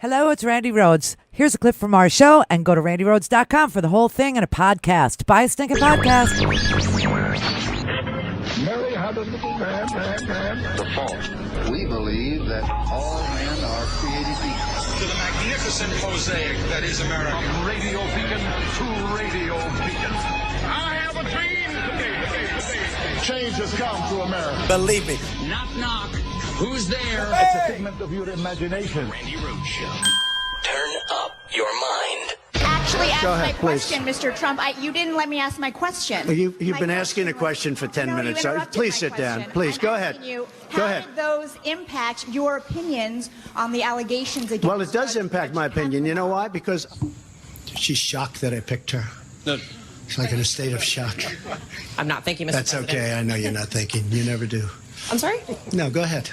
Hello, it's Randi Rhodes. Here's a clip from our show, and go to randyrhodes.com for the whole thing and a podcast. Buy a stinking podcast. Mary had a little man. The fault. We believe that all men are created equal. To the magnificent mosaic that is America. From radio beacon to radio beacon. I have a dream today. Change has come to America. Believe me. Knock, knock. Who's there? It's a figment of your imagination. Randi Rhodes Show. Turn up your mind. Actually ask Go ahead, my please. question, Mr. Trump. You didn't let me ask my question. You've My been asking a question for 10 No, minutes. you interrupted Please my sit down. question. Please, I'm go ahead. asking you, Go how ahead. did those impact your opinions on the allegations against Well, it does Judge impact my opinion. You know why? Because she's shocked that I picked her. No, She's like in a state of shock. I'm not thinking, Mr. That's President. okay. I know you're not thinking. You never do. I'm sorry? No, go ahead.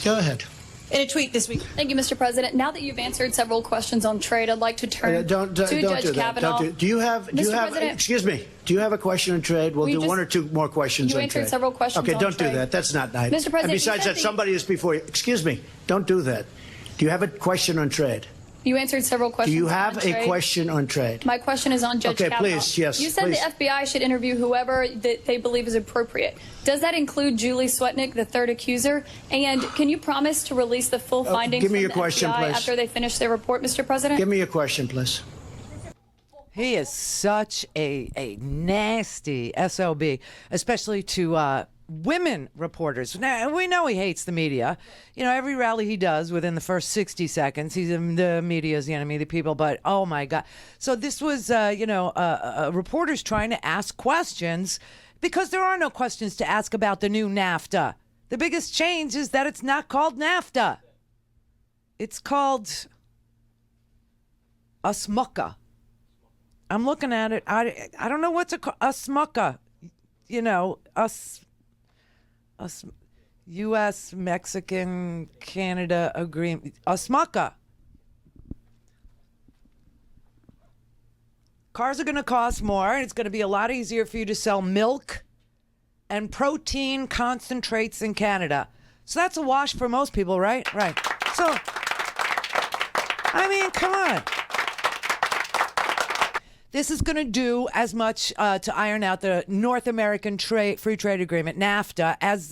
Go ahead. In a tweet this week. Thank you, Mr. President. Now that you've answered several questions on trade, I'd like to turn Don't to do Judge that. Kavanaugh. Do you have? President- Excuse me. Do you have a question on trade? We'll We do just- one or two more questions you on answered trade. several questions Okay, on don't do trade. that. That's not nice. Mr. President, And besides you that, said somebody is before you. Excuse me. Don't do that. Do you have a question on trade? You answered several Do questions you on have trade. a question on trade? My question is on Judge Okay, Kavanaugh. please, yes, You said please. the FBI should interview whoever that they believe is appropriate. Does that include Julie Swetnick, the third accuser? And can you promise to release the full findings give me from your the question, FBI please. after they finish their report, Mr. President? Give me your question, please. He is such a nasty SOB, especially to women reporters. Now, we know he hates the media. You know, every rally he does within the first 60 seconds, the media is the enemy of the people. But, oh, my God. So this was, reporters trying to ask questions because there are no questions to ask about the new NAFTA. The biggest change is that it's not called NAFTA. It's called Asmucca. I'm looking at it. I don't know what's Asmucca. You know, us U.S. Mexican Canada agreement. Asmucca. Cars are going to cost more, and it's going to be a lot easier for you to sell milk and protein concentrates in Canada. So that's a wash for most people, right? Right. So, I mean, come on. This is going to do as much to iron out the North American Free Trade Agreement, NAFTA, as,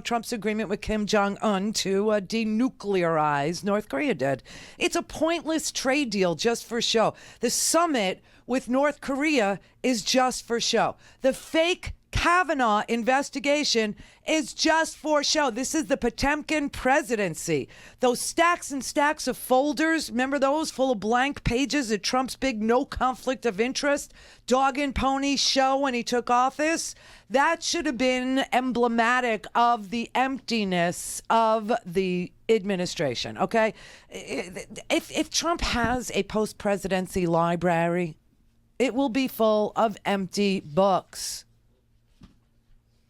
Trump's agreement with Kim Jong-un to denuclearize North Korea did. It's a pointless trade deal just for show. The summit with North Korea is just for show. The fake Kavanaugh investigation is just for show. This is the Potemkin presidency. Those stacks and stacks of folders, remember those full of blank pages at Trump's big no conflict of interest dog and pony show when he took office? That should have been emblematic of the emptiness of the administration, okay? If Trump has a post-presidency library, it will be full of empty books.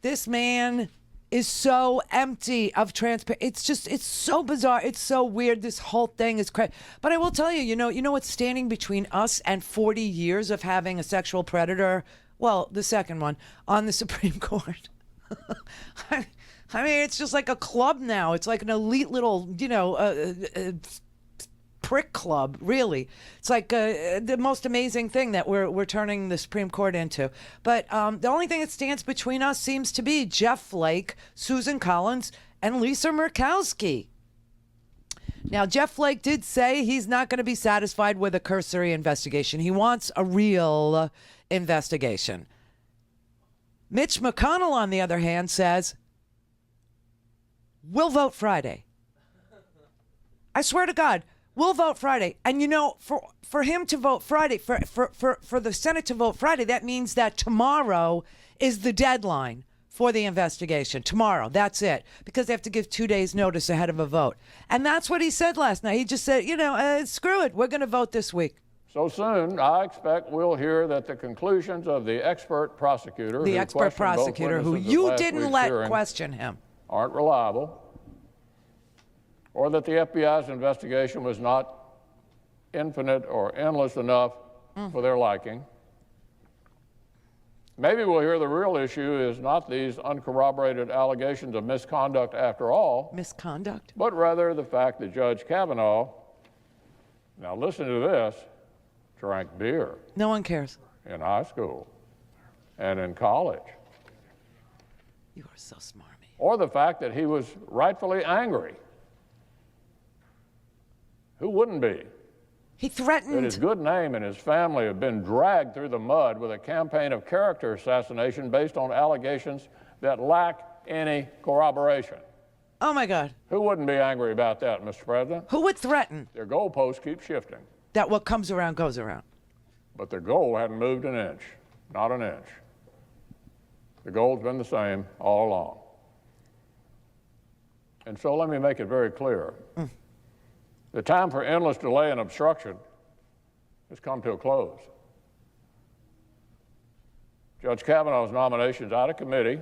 This man is so empty of transparency. It's so bizarre. It's so weird. This whole thing is crazy. But I will tell you, you know what's standing between us and 40 years of having a sexual predator? Well, the second one on the Supreme Court. I mean, it's just like a club now. It's like an elite little, prick club, really. It's like the most amazing thing that we're turning the Supreme Court into. But the only thing that stands between us seems to be Jeff Flake, Susan Collins, and Lisa Murkowski. Now, Jeff Flake did say he's not going to be satisfied with a cursory investigation. He wants a real investigation. Mitch McConnell, on the other hand, says, we'll vote Friday. I swear to God, we'll vote Friday. And, for him to vote Friday, for the Senate to vote Friday, that means that tomorrow is the deadline for the investigation. Tomorrow, that's it. Because they have to give 2 days notice ahead of a vote. And that's what he said last night. He just said, screw it. We're going to vote this week. So soon, I expect we'll hear that the conclusions of the expert prosecutor, who you didn't let question him, aren't reliable, or that the FBI's investigation was not infinite or endless enough for their liking. Maybe we'll hear the real issue is not these uncorroborated allegations of misconduct after all. Misconduct? But rather the fact that Judge Kavanaugh now listen to this, drank beer No one cares. in high school and in college. You are so smarmy. Or the fact that he was rightfully angry. Who wouldn't be? He That threatened. his good name and his family have been dragged through the mud with a campaign of character assassination based on allegations that lack any corroboration. Oh my God. Who wouldn't be angry about that, Mr. President? Who would threaten Their goalposts keep shifting, that what comes around goes around? but their goal hadn't moved an inch, not an inch. The goal's been the same all along. And so let me make it very clear. The time for endless delay and obstruction has come to a close. Judge Kavanaugh's nomination is out of committee.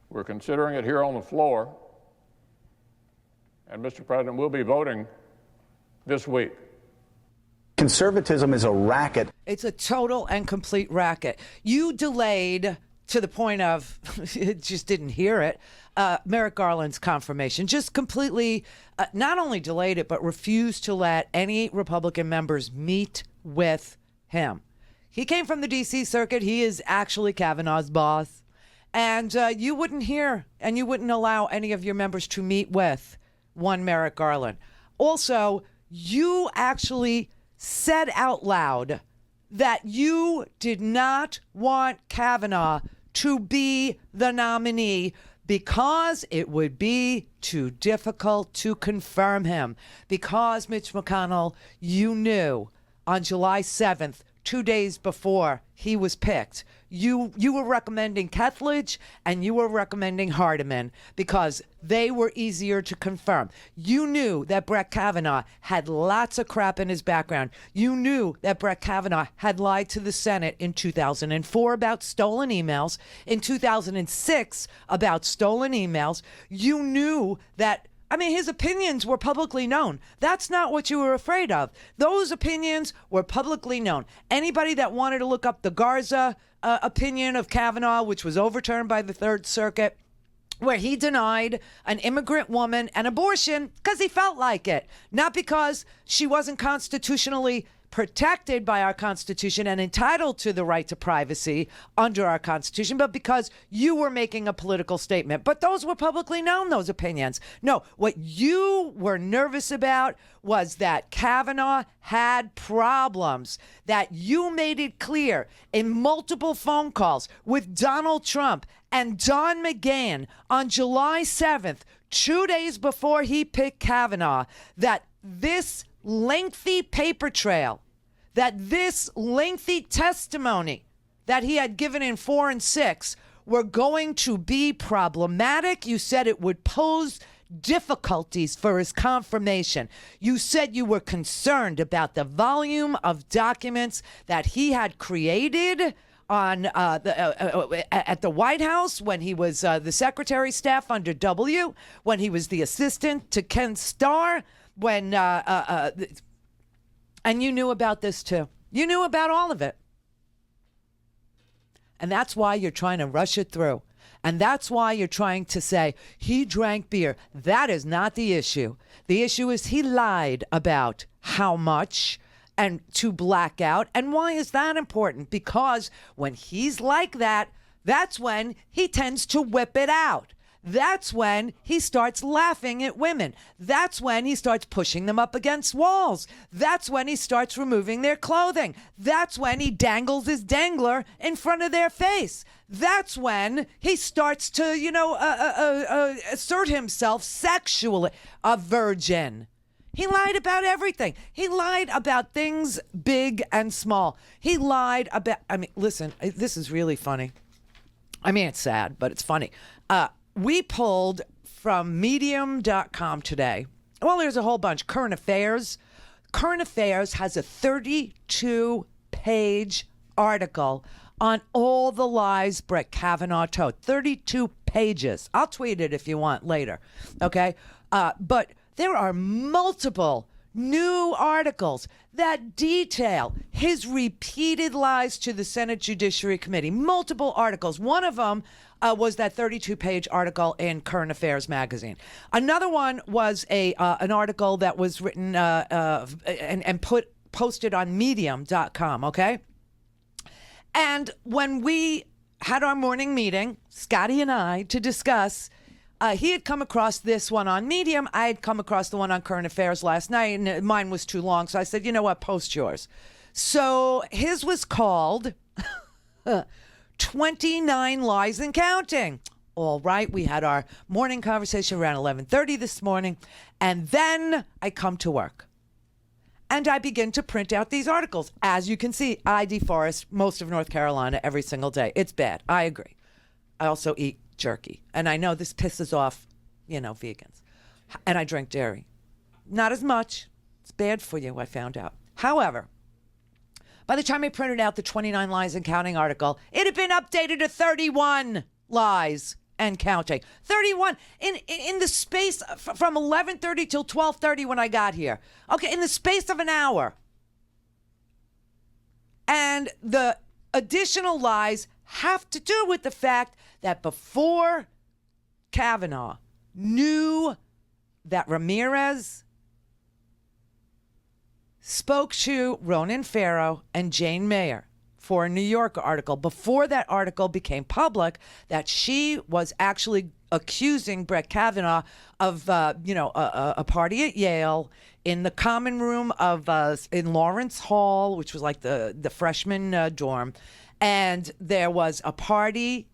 We're considering it here on the floor. And, Mr. President, we'll be voting this week. Conservatism is a racket. It's a total and complete racket. You delayed to the point of, it just didn't hear it, Merrick Garland's confirmation. Just completely, not only delayed it, but refused to let any Republican members meet with him. He came from the D.C. circuit. He is actually Kavanaugh's boss. And you wouldn't hear and you wouldn't allow any of your members to meet with one Merrick Garland. Also, you actually said out loud that you did not want Kavanaugh to be the nominee because it would be too difficult to confirm him. Because, Mitch McConnell, you knew on July 7th, 2 days before he was picked, you were recommending Kethledge and you were recommending Hardiman because they were easier to confirm. You knew that Brett Kavanaugh had lots of crap in his background. You knew that Brett Kavanaugh had lied to the Senate in 2004 about stolen emails, in 2006 about stolen emails. You knew that his opinions were publicly known. That's not what you were afraid of. Those opinions were publicly known. Anybody that wanted to look up the Garza opinion of Kavanaugh, which was overturned by the Third Circuit, where he denied an immigrant woman an abortion because he felt like it, not because she wasn't constitutionally protected by our Constitution and entitled to the right to privacy under our Constitution, but because you were making a political statement. But those were publicly known, those opinions. No, what you were nervous about was that Kavanaugh had problems, that you made it clear in multiple phone calls with Donald Trump and Don McGahn on July 7th, 2 days before he picked Kavanaugh, that this lengthy paper trail, that this lengthy testimony that he had given in 4 and 6 were going to be problematic. You said it would pose difficulties for his confirmation. You said you were concerned about the volume of documents that he had created on at the White House when he was the Secretary of Staff under W, when he was the assistant to Ken Starr, when and you knew about this too. You knew about all of it. And that's why you're trying to rush it through. And that's why you're trying to say he drank beer. That is not the issue. The issue is he lied about how much and to black out. And why is that important? Because when he's like that, that's when he tends to whip it out. That's when he starts laughing at women. That's when he starts pushing them up against walls. That's when he starts removing their clothing. That's when he dangles his dangler in front of their face. That's when he starts to, assert himself sexually. A virgin. He lied about everything. He lied about things big and small. He lied about, listen, this is really funny. It's sad, but it's funny. We pulled from medium.com today. Well, there's a whole bunch. Current Affairs. Current Affairs has a 32-page article on all the lies Brett Kavanaugh told. 32 pages. I'll tweet it if you want later. Okay? But there are multiple new articles that detail his repeated lies to the Senate Judiciary Committee. Multiple articles. One of them was that 32-page article in Current Affairs magazine. Another one was an article that was written and posted on Medium.com. Okay, and when we had our morning meeting, Scotty and I, to discuss. He had come across this one on Medium. I had come across the one on Current Affairs last night, and mine was too long. So I said, you know what, post yours. So his was called 29 Lies and Counting. All right, we had our morning conversation around 11:30 this morning, and then I come to work. And I begin to print out these articles. As you can see, I deforest most of North Carolina every single day. It's bad. I agree. I also eat jerky. And I know this pisses off, vegans. And I drink dairy. Not as much. It's bad for you, I found out. However, by the time I printed out the 29 Lies and Counting article, it had been updated to 31 lies and counting. 31 in the space from 11:30 till 12:30 when I got here. Okay, in the space of an hour. And the additional lies have to do with the fact that before Kavanaugh knew that Ramirez spoke to Ronan Farrow and Jane Mayer for a New Yorker article, before that article became public, that she was actually accusing Brett Kavanaugh of, a party at Yale in the common room of in Lawrence Hall, which was like the freshman dorm. And there was a party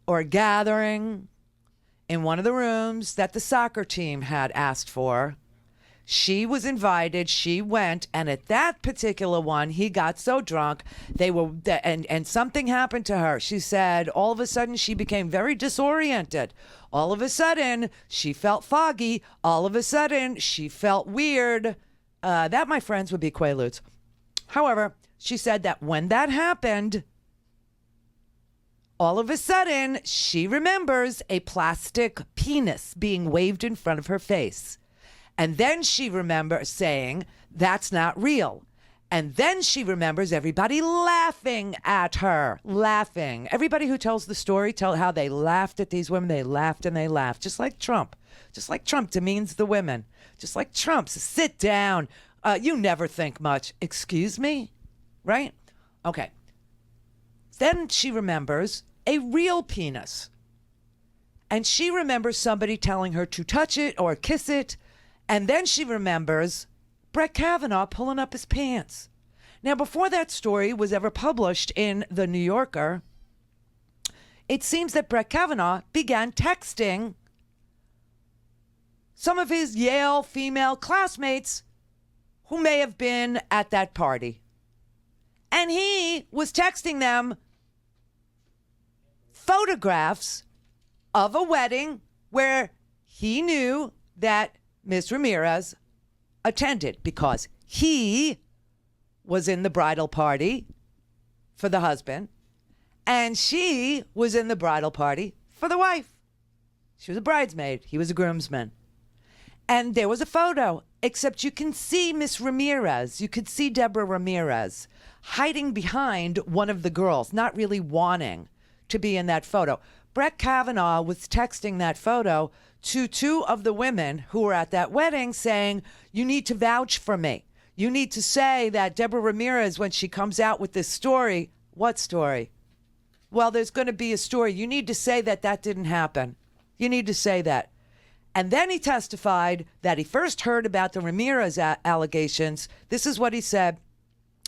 or a gathering in one of the rooms that the soccer team had asked for. She was invited. She went, and at that particular one, he got so drunk and something happened to her. She said all of a sudden she became very disoriented. All of a sudden she felt foggy. All of a sudden she felt weird. That, my friends, would be Quaaludes. However, she said that when that happened, all of a sudden, she remembers a plastic penis being waved in front of her face. And then she remembers saying, that's not real. And then she remembers everybody laughing at her, laughing. Everybody who tells the story tell how they laughed at these women. They laughed and they laughed, just like Trump. Just like Trump demeans the women. Just like Trump. So sit down. You never think much. Excuse me? Right? Okay. Then she remembers a real penis. And she remembers somebody telling her to touch it or kiss it. And then she remembers Brett Kavanaugh pulling up his pants. Now, before that story was ever published in The New Yorker, it seems that Brett Kavanaugh began texting some of his Yale female classmates who may have been at that party. And he was texting them photographs of a wedding where he knew that Ms. Ramirez attended because he was in the bridal party for the husband and she was in the bridal party for the wife. She was a bridesmaid. He was a groomsman. And there was a photo, except you can see Miss Ramirez. You could see Deborah Ramirez hiding behind one of the girls, not really wanting to be in that photo. Brett Kavanaugh was texting that photo to two of the women who were at that wedding saying, you need to vouch for me. You need to say that Deborah Ramirez, when she comes out with this story, what story? Well, there's going to be a story. You need to say that that didn't happen. You need to say that. And then he testified that he first heard about the Ramirez allegations. This is what he said.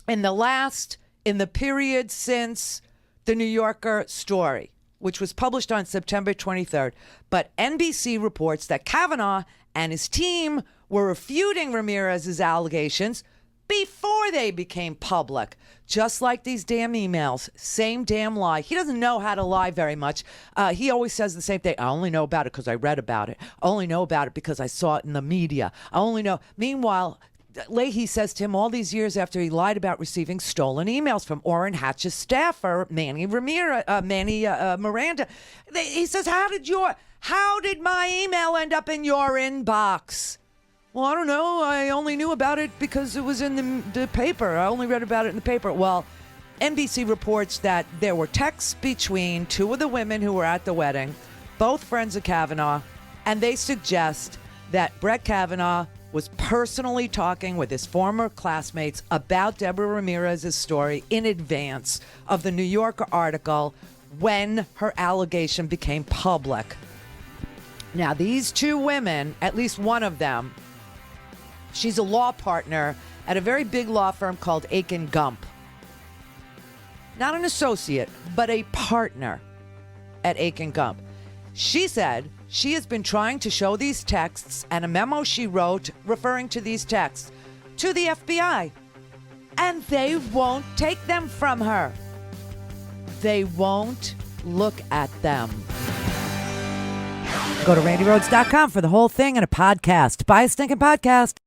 In the period since the New Yorker story, which was published on September 23rd. But NBC reports that Kavanaugh and his team were refuting Ramirez's allegations before they became public. Just like these damn emails. Same damn lie. He doesn't know how to lie very much. He always says the same thing. I only know about it because I read about it. I only know about it because I saw it in the media. I only know. Meanwhile, Leahy says to him all these years after he lied about receiving stolen emails from Orrin Hatch's staffer, Manny Miranda. He says, how did my email end up in your inbox? Well, I don't know. only knew about it because it was in the paper. I only read about it in the paper. Well, NBC reports that there were texts between two of the women who were at the wedding, both friends of Kavanaugh, and they suggest that Brett Kavanaugh was personally talking with his former classmates about Deborah Ramirez's story in advance of the New Yorker article when her allegation became public. Now, these two women, at least one of them, she's a law partner at a very big law firm called Aiken Gump. Not an associate, but a partner at Aiken Gump. She said she has been trying to show these texts and a memo she wrote referring to these texts to the FBI, and they won't take them from her. They won't look at them. Go to RandiRhodes.com for the whole thing and a podcast. Buy a stinking podcast.